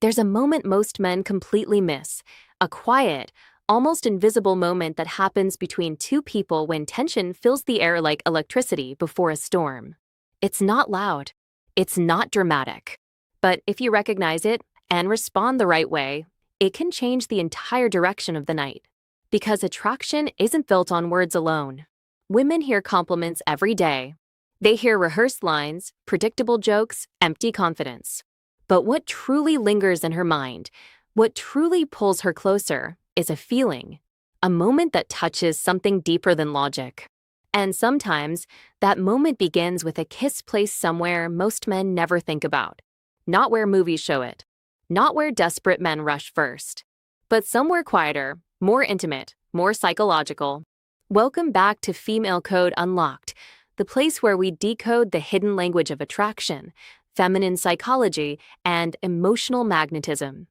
There's a moment most men completely miss, a quiet, almost invisible moment that happens between two people when tension fills the air like electricity before a storm. It's not loud. It's not dramatic. But if you recognize it and respond the right way, it can change the entire direction of the night. Because attraction isn't built on words alone. Women hear compliments every day. They hear rehearsed lines, predictable jokes, empty confidence. But what truly lingers in her mind, what truly pulls her closer, is a feeling, a moment that touches something deeper than logic. And sometimes, that moment begins with a kiss placed somewhere most men never think about. Not where movies show it. Not where desperate men rush first. But somewhere quieter, more intimate, more psychological. Welcome back to Female Code Unlocked, the place where we decode the hidden language of attraction, feminine psychology, and emotional magnetism.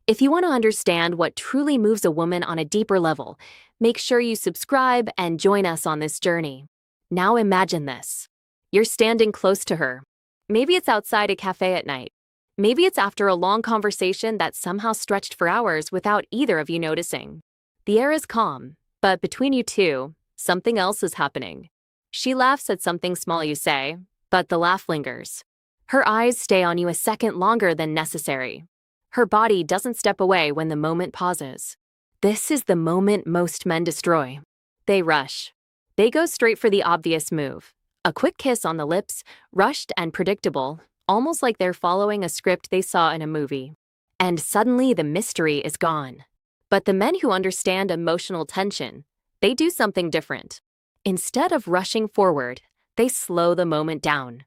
If you want to understand what truly moves a woman on a deeper level, make sure you subscribe and join us on this journey. Now imagine this. You're standing close to her. Maybe it's outside a cafe at night. Maybe it's after a long conversation that somehow stretched for hours without either of you noticing. The air is calm, but between you two, something else is happening. She laughs at something small you say, but the laugh lingers. Her eyes stay on you a second longer than necessary. Her body doesn't step away when the moment pauses. This is the moment most men destroy. They rush. They go straight for the obvious move. A quick kiss on the lips, rushed and predictable, almost like they're following a script they saw in a movie. And suddenly the mystery is gone. But the men who understand emotional tension, they do something different. Instead of rushing forward, they slow the moment down.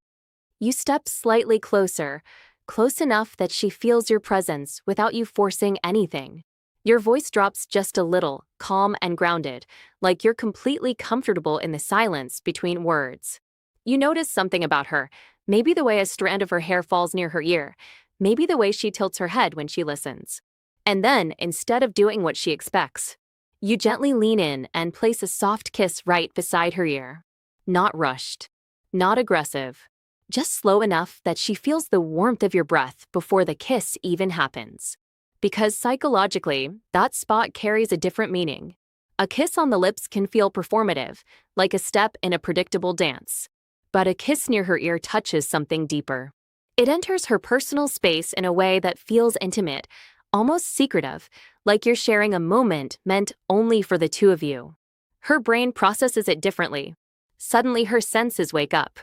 You step slightly closer, close enough that she feels your presence without you forcing anything. Your voice drops just a little, calm and grounded, like you're completely comfortable in the silence between words. You notice something about her, maybe the way a strand of her hair falls near her ear, maybe the way she tilts her head when she listens. And then, instead of doing what she expects, you gently lean in and place a soft kiss right beside her ear. Not rushed, not aggressive. Just slow enough that she feels the warmth of your breath before the kiss even happens. Because psychologically, that spot carries a different meaning. A kiss on the lips can feel performative, like a step in a predictable dance. But a kiss near her ear touches something deeper. It enters her personal space in a way that feels intimate, almost secretive, like you're sharing a moment meant only for the two of you. Her brain processes it differently. Suddenly her senses wake up.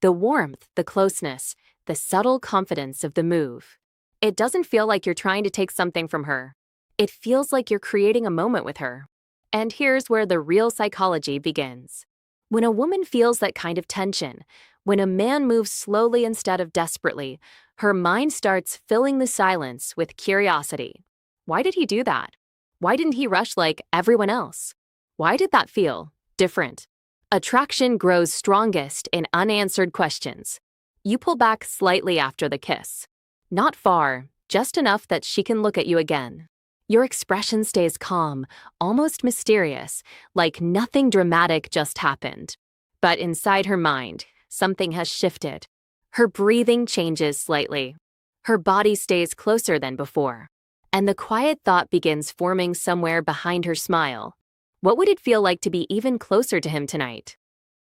The warmth, the closeness, the subtle confidence of the move. It doesn't feel like you're trying to take something from her. It feels like you're creating a moment with her. And here's where the real psychology begins. When a woman feels that kind of tension, when a man moves slowly instead of desperately, her mind starts filling the silence with curiosity. Why did he do that? Why didn't he rush like everyone else? Why did that feel different? Attraction grows strongest in unanswered questions. You pull back slightly after the kiss. Not far, just enough that she can look at you again. Your expression stays calm, almost mysterious, like nothing dramatic just happened. But inside her mind, something has shifted. Her breathing changes slightly. Her body stays closer than before. And the quiet thought begins forming somewhere behind her smile. What would it feel like to be even closer to him tonight?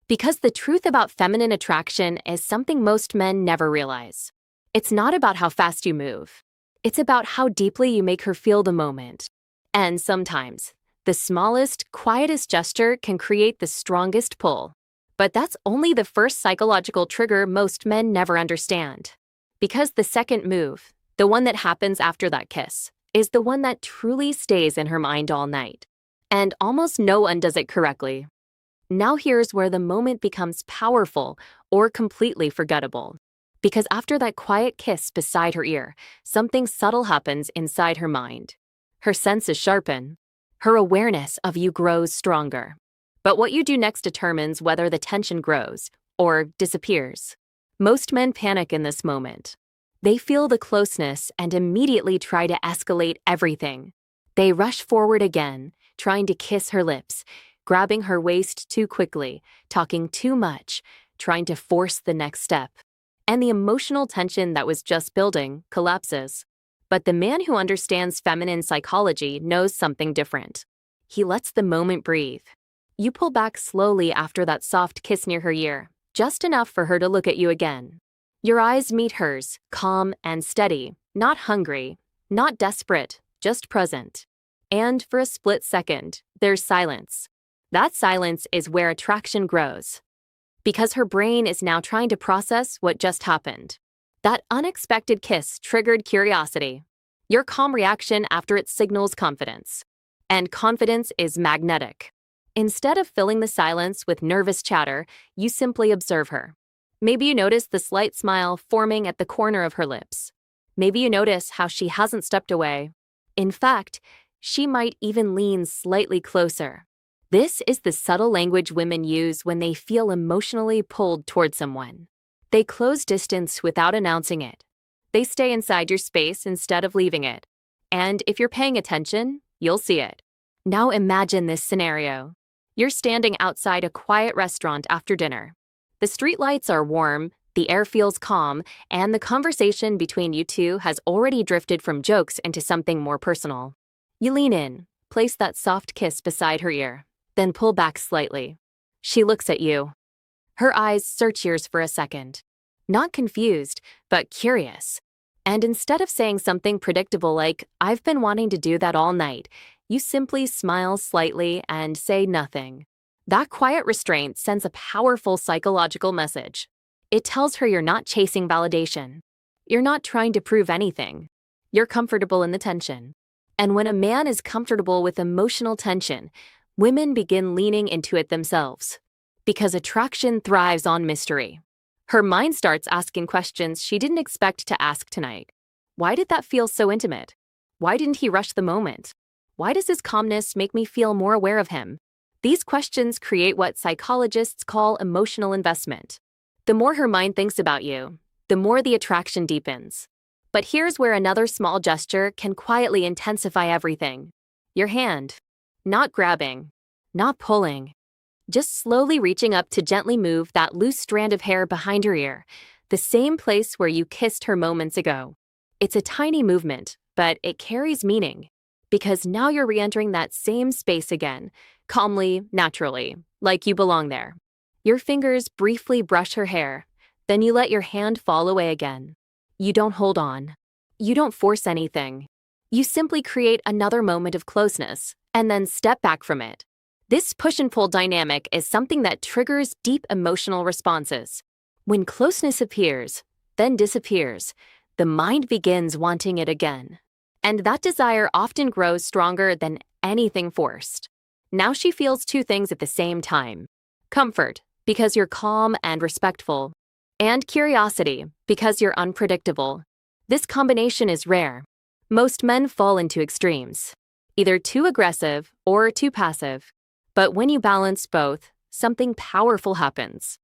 Because the truth about feminine attraction is something most men never realize. It's not about how fast you move. It's about how deeply you make her feel the moment. And sometimes, the smallest, quietest gesture can create the strongest pull. But that's only the first psychological trigger most men never understand. Because the second move, the one that happens after that kiss, is the one that truly stays in her mind all night. And almost no one does it correctly. Now here's where the moment becomes powerful or completely forgettable. Because after that quiet kiss beside her ear, something subtle happens inside her mind. Her senses sharpen. Her awareness of you grows stronger. But what you do next determines whether the tension grows or disappears. Most men panic in this moment. They feel the closeness and immediately try to escalate everything. They rush forward again, trying to kiss her lips, grabbing her waist too quickly, talking too much, trying to force the next step. And the emotional tension that was just building collapses. But the man who understands feminine psychology knows something different. He lets the moment breathe. You pull back slowly after that soft kiss near her ear, just enough for her to look at you again. Your eyes meet hers, calm and steady, not hungry, not desperate, just present. And for a split second, there's silence. That silence is where attraction grows. Because her brain is now trying to process what just happened. That unexpected kiss triggered curiosity. Your calm reaction after it signals confidence. And confidence is magnetic. Instead of filling the silence with nervous chatter, you simply observe her. Maybe you notice the slight smile forming at the corner of her lips. Maybe you notice how she hasn't stepped away. In fact, she might even lean slightly closer. This is the subtle language women use when they feel emotionally pulled toward someone. They close distance without announcing it. They stay inside your space instead of leaving it. And if you're paying attention, you'll see it. Now imagine this scenario. You're standing outside a quiet restaurant after dinner. The streetlights are warm, the air feels calm, and the conversation between you two has already drifted from jokes into something more personal. You lean in, place that soft kiss beside her ear, then pull back slightly. She looks at you. Her eyes search yours for a second. Not confused, but curious. And instead of saying something predictable like, "I've been wanting to do that all night," you simply smile slightly and say nothing. That quiet restraint sends a powerful psychological message. It tells her you're not chasing validation. You're not trying to prove anything. You're comfortable in the tension. And when a man is comfortable with emotional tension, women begin leaning into it themselves. Because attraction thrives on mystery. Her mind starts asking questions she didn't expect to ask tonight. Why did that feel so intimate? Why didn't he rush the moment? Why does his calmness make me feel more aware of him? These questions create what psychologists call emotional investment. The more her mind thinks about you, the more the attraction deepens. But here's where another small gesture can quietly intensify everything. Your hand. Not grabbing. Not pulling. Just slowly reaching up to gently move that loose strand of hair behind her ear, the same place where you kissed her moments ago. It's a tiny movement, but it carries meaning. Because now you're re-entering that same space again, calmly, naturally, like you belong there. Your fingers briefly brush her hair, then you let your hand fall away again. You don't hold on. You don't force anything. You simply create another moment of closeness, and then step back from it. This push and pull dynamic is something that triggers deep emotional responses. When closeness appears, then disappears, the mind begins wanting it again. And that desire often grows stronger than anything forced. Now she feels two things at the same time. Comfort, because you're calm and respectful. And curiosity, because you're unpredictable. This combination is rare. Most men fall into extremes, either too aggressive or too passive. But when you balance both, something powerful happens.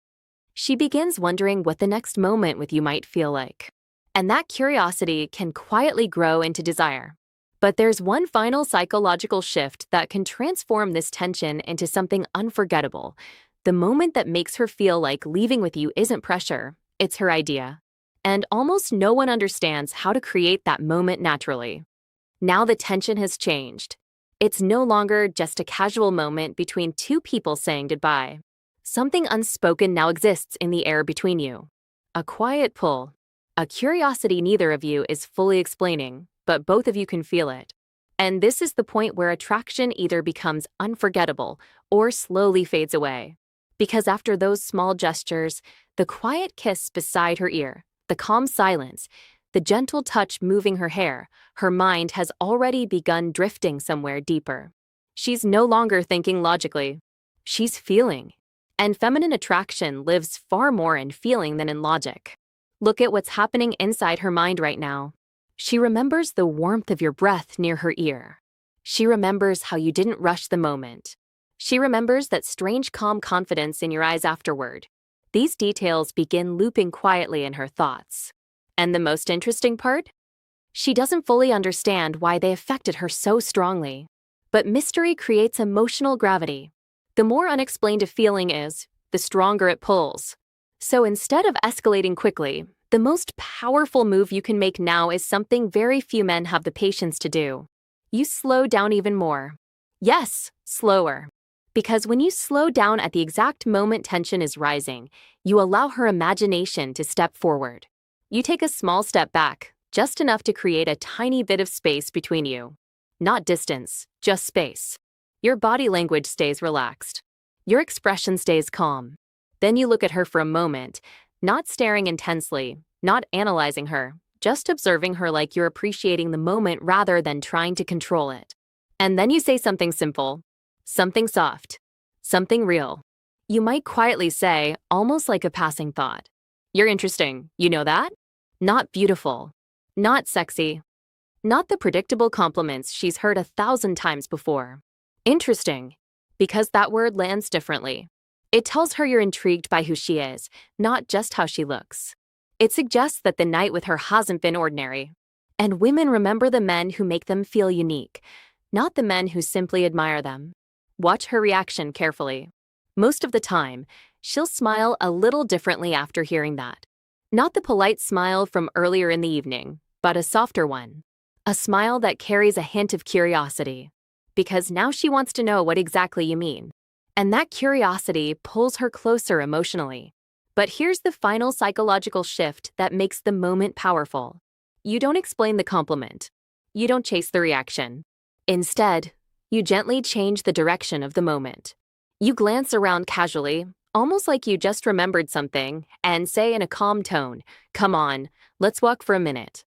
She begins wondering what the next moment with you might feel like. And that curiosity can quietly grow into desire. But there's one final psychological shift that can transform this tension into something unforgettable. The moment that makes her feel like leaving with you isn't pressure, it's her idea. And almost no one understands how to create that moment naturally. Now the tension has changed. It's no longer just a casual moment between two people saying goodbye. Something unspoken now exists in the air between you. A quiet pull. A curiosity neither of you is fully explaining, but both of you can feel it. And this is the point where attraction either becomes unforgettable or slowly fades away. Because after those small gestures, the quiet kiss beside her ear, the calm silence, the gentle touch moving her hair, her mind has already begun drifting somewhere deeper. She's no longer thinking logically. She's feeling. And feminine attraction lives far more in feeling than in logic. Look at what's happening inside her mind right now. She remembers the warmth of your breath near her ear. She remembers how you didn't rush the moment. She remembers that strange calm confidence in your eyes afterward. These details begin looping quietly in her thoughts. And the most interesting part? She doesn't fully understand why they affected her so strongly. But mystery creates emotional gravity. The more unexplained a feeling is, the stronger it pulls. So instead of escalating quickly, The most powerful move you can make now is something very few men have the patience to do. You slow down even more. Yes, slower. Because when you slow down at the exact moment tension is rising, you allow her imagination to step forward. You take a small step back, just enough to create a tiny bit of space between you. Not distance, just space. Your body language stays relaxed. Your expression stays calm. Then you look at her for a moment, not staring intensely, not analyzing her, just observing her like you're appreciating the moment rather than trying to control it. And then you say something simple, something soft, something real. You might quietly say, almost like a passing thought, "You're interesting, you know that?" Not beautiful, not sexy, not the predictable compliments she's heard 1,000 times before. Interesting, because that word lands differently. It tells her you're intrigued by who she is, not just how she looks. It suggests that the night with her hasn't been ordinary. And women remember the men who make them feel unique, not the men who simply admire them. Watch her reaction carefully. Most of the time, she'll smile a little differently after hearing that. Not the polite smile from earlier in the evening, but a softer one. A smile that carries a hint of curiosity. Because now she wants to know what exactly you mean. And that curiosity pulls her closer emotionally. But here's the final psychological shift that makes the moment powerful. You don't explain the compliment. You don't chase the reaction. Instead, you gently change the direction of the moment. You glance around casually, almost like you just remembered something, and say in a calm tone, "Come on, let's walk for a minute."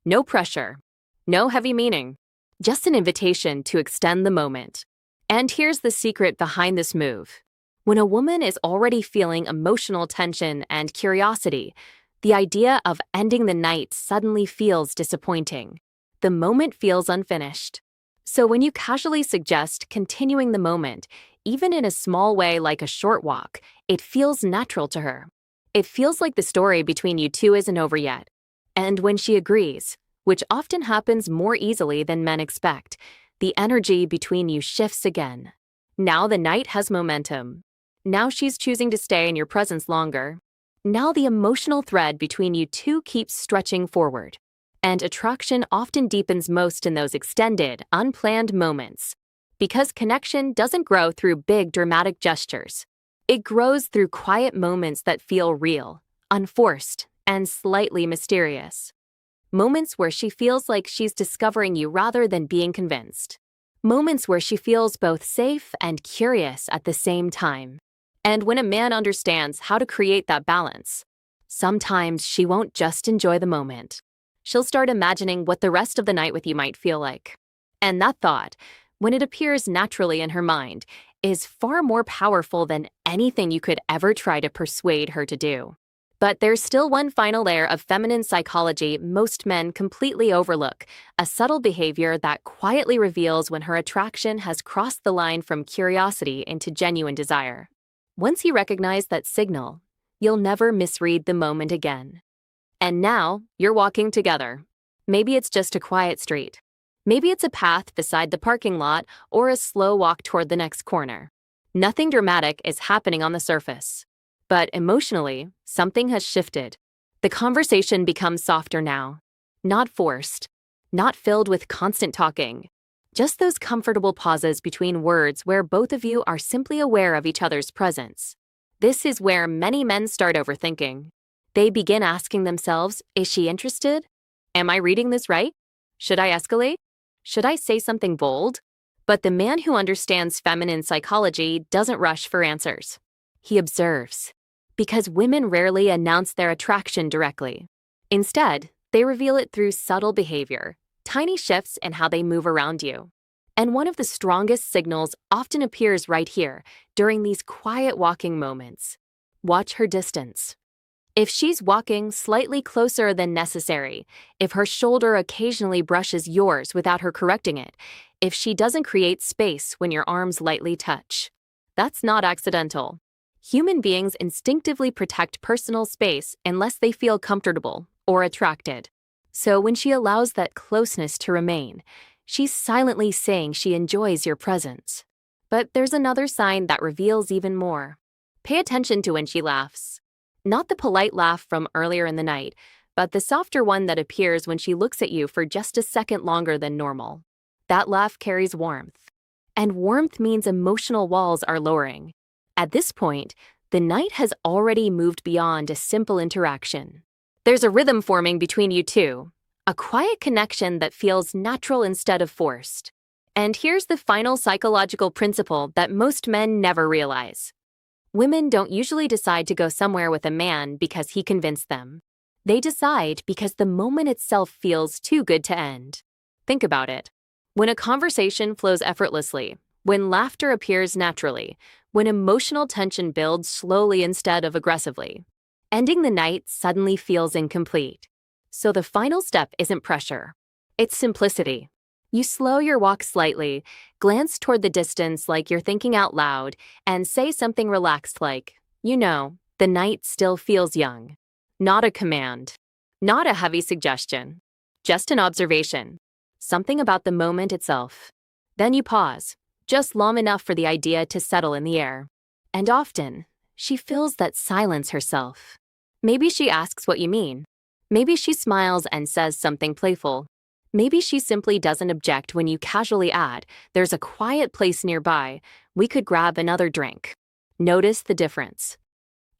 No pressure. No heavy meaning. Just an invitation to extend the moment. And here's the secret behind this move. When a woman is already feeling emotional tension and curiosity, the idea of ending the night suddenly feels disappointing. The moment feels unfinished. So when you casually suggest continuing the moment, even in a small way like a short walk, it feels natural to her. It feels like the story between you two isn't over yet. And when she agrees, which often happens more easily than men expect, the energy between you shifts again. Now the night has momentum. Now she's choosing to stay in your presence longer. Now the emotional thread between you two keeps stretching forward. And attraction often deepens most in those extended, unplanned moments. Because connection doesn't grow through big dramatic gestures. It grows through quiet moments that feel real, unforced, and slightly mysterious. Moments where she feels like she's discovering you rather than being convinced. Moments where she feels both safe and curious at the same time. And when a man understands how to create that balance, sometimes she won't just enjoy the moment. She'll start imagining what the rest of the night with you might feel like. And that thought, when it appears naturally in her mind, is far more powerful than anything you could ever try to persuade her to do. But there's still one final layer of feminine psychology most men completely overlook, a subtle behavior that quietly reveals when her attraction has crossed the line from curiosity into genuine desire. Once you recognize that signal, you'll never misread the moment again. And now, you're walking together. Maybe it's just a quiet street. Maybe it's a path beside the parking lot or a slow walk toward the next corner. Nothing dramatic is happening on the surface. But emotionally, something has shifted. The conversation becomes softer now. Not forced. Not filled with constant talking. Just those comfortable pauses between words where both of you are simply aware of each other's presence. This is where many men start overthinking. They begin asking themselves, is she interested? Am I reading this right? Should I escalate? Should I say something bold? But the man who understands feminine psychology doesn't rush for answers. He observes. Because women rarely announce their attraction directly. Instead, they reveal it through subtle behavior, tiny shifts in how they move around you. And one of the strongest signals often appears right here, during these quiet walking moments. Watch her distance. If she's walking slightly closer than necessary, if her shoulder occasionally brushes yours without her correcting it, if she doesn't create space when your arms lightly touch, that's not accidental. Human beings instinctively protect personal space unless they feel comfortable or attracted. So when she allows that closeness to remain, she's silently saying she enjoys your presence. But there's another sign that reveals even more. Pay attention to when she laughs. Not the polite laugh from earlier in the night, but the softer one that appears when she looks at you for just a second longer than normal. That laugh carries warmth. And warmth means emotional walls are lowering. At this point, the night has already moved beyond a simple interaction. There's a rhythm forming between you two, a quiet connection that feels natural instead of forced. And here's the final psychological principle that most men never realize. Women don't usually decide to go somewhere with a man because he convinced them. They decide because the moment itself feels too good to end. Think about it. When a conversation flows effortlessly, when laughter appears naturally, when emotional tension builds slowly instead of aggressively, ending the night suddenly feels incomplete. So the final step isn't pressure. It's simplicity. You slow your walk slightly, glance toward the distance like you're thinking out loud, and say something relaxed like, the night still feels young. Not a command. Not a heavy suggestion. Just an observation. Something about the moment itself. Then you pause, just long enough for the idea to settle in the air. And often, she fills that silence herself. Maybe she asks what you mean. Maybe she smiles and says something playful. Maybe she simply doesn't object when you casually add, "There's a quiet place nearby. We could grab another drink." Notice the difference.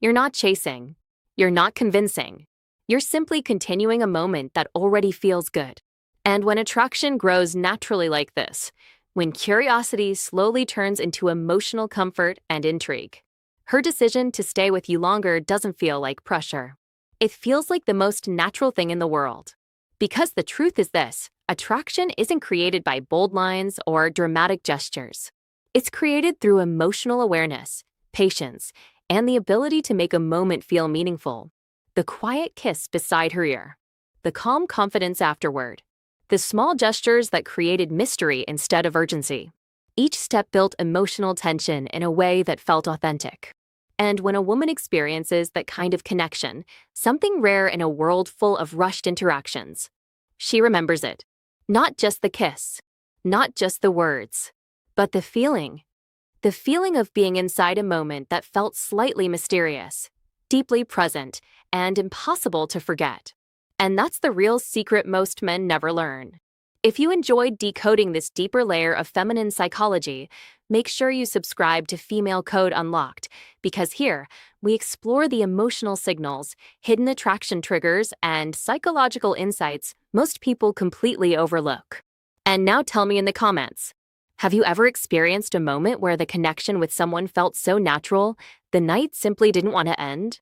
You're not chasing. You're not convincing. You're simply continuing a moment that already feels good. And when attraction grows naturally like this, when curiosity slowly turns into emotional comfort and intrigue, her decision to stay with you longer doesn't feel like pressure. It feels like the most natural thing in the world. Because the truth is this, attraction isn't created by bold lines or dramatic gestures. It's created through emotional awareness, patience, and the ability to make a moment feel meaningful. The quiet kiss beside her ear. The calm confidence afterward. The small gestures that created mystery instead of urgency. Each step built emotional tension in a way that felt authentic. And when a woman experiences that kind of connection, something rare in a world full of rushed interactions, she remembers it. Not just the kiss, not just the words, but the feeling. The feeling of being inside a moment that felt slightly mysterious, deeply present, and impossible to forget. And that's the real secret most men never learn. If you enjoyed decoding this deeper layer of feminine psychology, make sure you subscribe to Female Code Unlocked, because here, we explore the emotional signals, hidden attraction triggers, and psychological insights most people completely overlook. And now tell me in the comments, have you ever experienced a moment where the connection with someone felt so natural, the night simply didn't want to end?